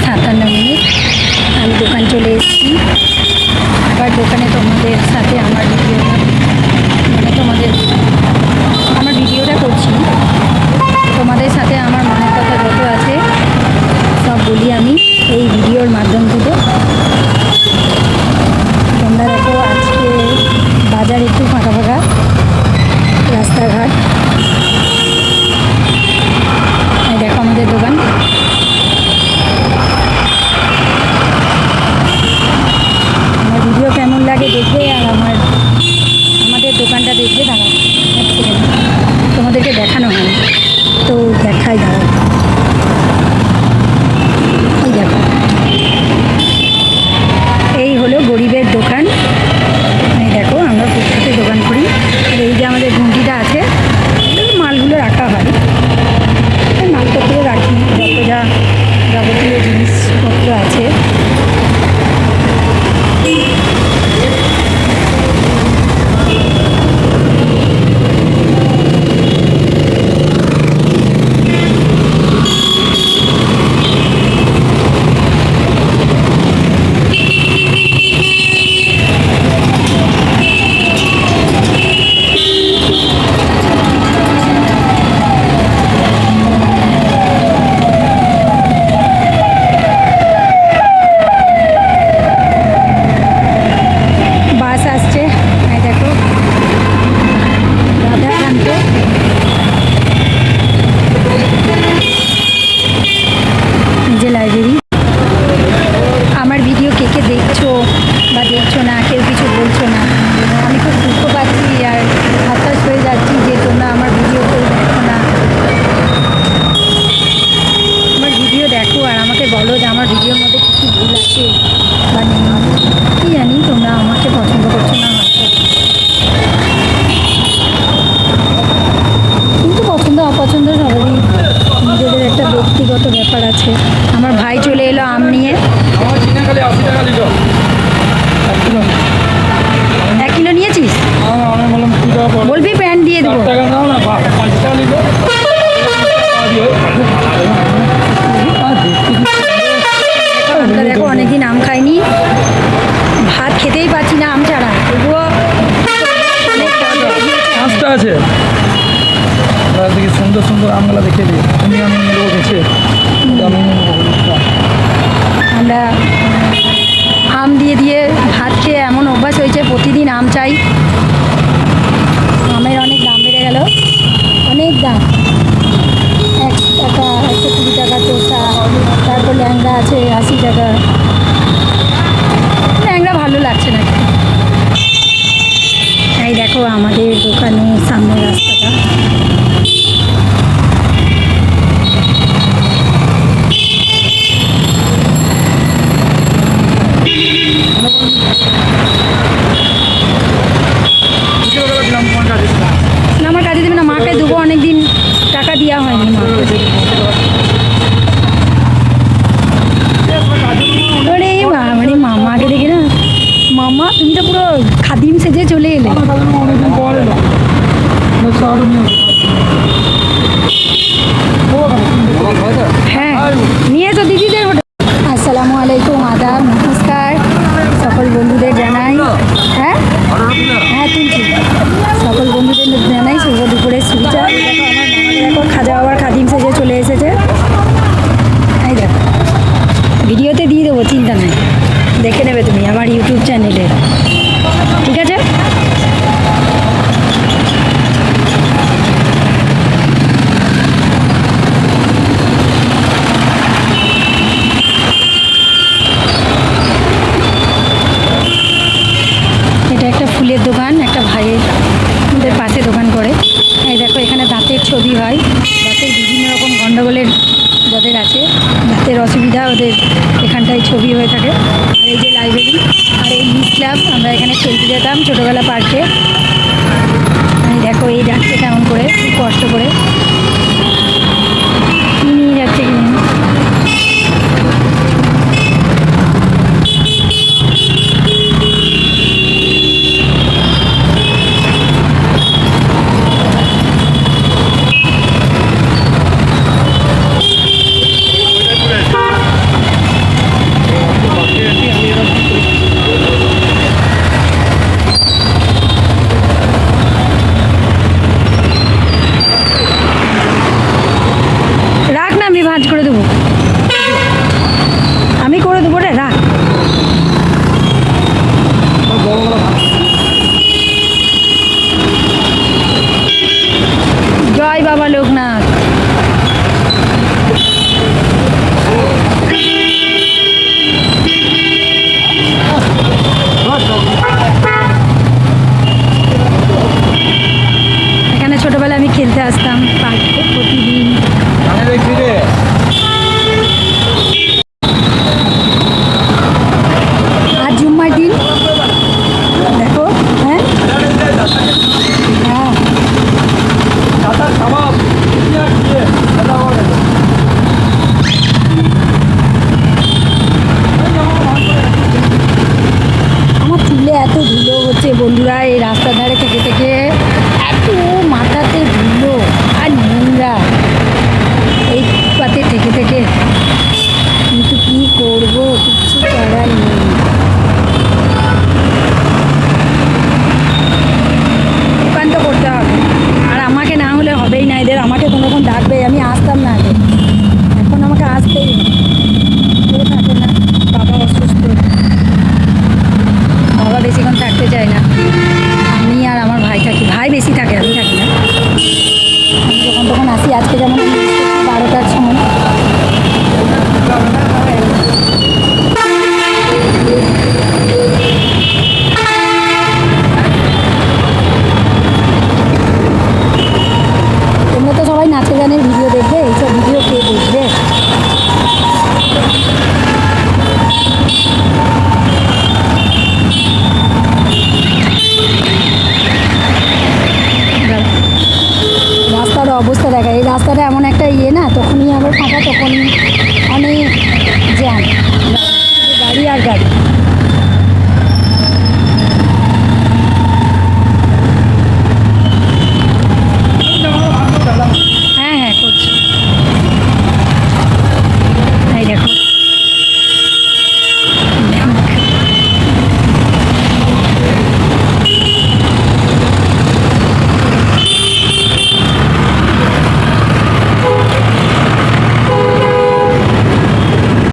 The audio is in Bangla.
57 আমি দোকান চলে এসেছি। আবার দোকানে তোমাদের সাথে আমার ভিডিওটা করছি। তোমাদের সাথে আমার মনের কথা যত আছে সব বলি আমি এই ভিডিওর মাধ্যম থেকে। তোমরা দেখো আজকে বাজার একটু ফাঁকা ফাঁকা, রাস্তাঘাট। দেখো আমাদের দোকান। আমার ভিডিও কেমন লাগে দেখবে, আর আমাদের দোকানটা দেখবে। দাঁড়াও এক সেকেন্ড, তোমাদেরকে দেখানো হয় তো দেখাই। দাঁড়াও, এই দেখো, এই হলো গরিবের দোকান। এই দেখো আমরা ফুটপাতে দোকান করি। আর এই যে আমাদের ঘুমটিটা আছে, মালগুলো রাখা হয়, মালপত্র রাখি, যত যা যাবতীয় জিনিসপত্র আছে। ব্যক্তিগত ব্যাপার আছে। আমার ভাই চলে এলো আম নিয়ে। 1 কিলো নিয়েছিস? বলবি প্যান্ট দিয়ে দেবো। আমরা দেখো অনেকদিন আম খাইনি, ভাত খেতেই পাচ্ছি না আম ছাড়া। তবুও আছে, সুন্দর সুন্দর আমগুলা দেখে দিই। আমি নেবো গেছে, আমরা আম দিয়ে দিয়ে ভাত খেয়ে এমন অভ্যাস হয়েছে, প্রতিদিন আম চাই। আমের অনেক দাম বেড়ে গেল, অনেক দাম। 1 টাকা, 120 টাকা চোষা, তারপর ল্যাংড়া আছে 80 টাকা। ল্যাংড়া ভালো লাগছে না। এই দেখো আমাদের দোকানের সামনের রাস্তাটা। আমার কাজে দেবে না, মাকে দেবো, অনেকদিন টাকা দেওয়া হয়নি মাকে। মানে মামাকে দেখে না, মামা তুমি তো পুরো খাদিম সেজে চলে এলে। হ্যাঁ নিয়ে তো দিদিদের। আসসালামু আলাইকুম, আদাব, নমস্কার সকল বন্ধুদের জানাই। হ্যাঁ হ্যাঁ তুলছি, সকল বন্ধুদের জানাই শুভ দুপুরের শুভেচ্ছা। দেখো খাজা বাবার খাদিম সেজে চলে এসেছে। এই দেখো ভিডিওতে দিয়ে দেবো, চিন্তা নেই, দেখে নেবে তুমি আমার ইউটিউব চ্যানেলে, ঠিক আছে? এটা একটা ফুলের দোকান, একটা ভাইয়ের ওদের পাশে দোকান করে। এই দেখো এখানে দাঁতের ছবি হয়, দাঁতের বিভিন্ন রকম গণ্ডগোলের যাদের আছে, দাঁতের অসুবিধা, ওদের এখানটায় ছবি হয়ে থাকে। আর এই যে লাইব্রেরি, আর এই লিস ক্লাব, আমরা এখানে খেলতে যেতাম ছোটোবেলা পার্কে। দেখো এই যাচ্ছে কেমন করে, খুব কষ্ট করে নিয়ে যাচ্ছে কিনে। করবো, কিচ্ছু করার নেই। দোকান তো করতে হবে, আর আমাকে না হলে হবেই না, এদের আমাকে কোনোক্ষণ ডাকবে, আমি আসতাম না আগে, এখন আমাকে আসতেই হবে। কেউ থাকে না, বাবা অসুস্থ, বাবা বেশিক্ষণ থাকতে চায় না, আমি আর আমার ভাই থাকি, ভাই বেশি থাকে, আমি থাকি না। আমি যখন তখন আসি, আজকে যেমন আমি এসেছি 12টার সময়। তোমরা তো সবাই নাচের গানের ভিডিও দেখবে, এইসব ভিডিও কে দেখবে? রাস্তার অবস্থা দেখা, এই রাস্তাটা এমন একটা ইয়ে না, তখনই আবার ফাঁকা, তখনই অনেক জ্যাম।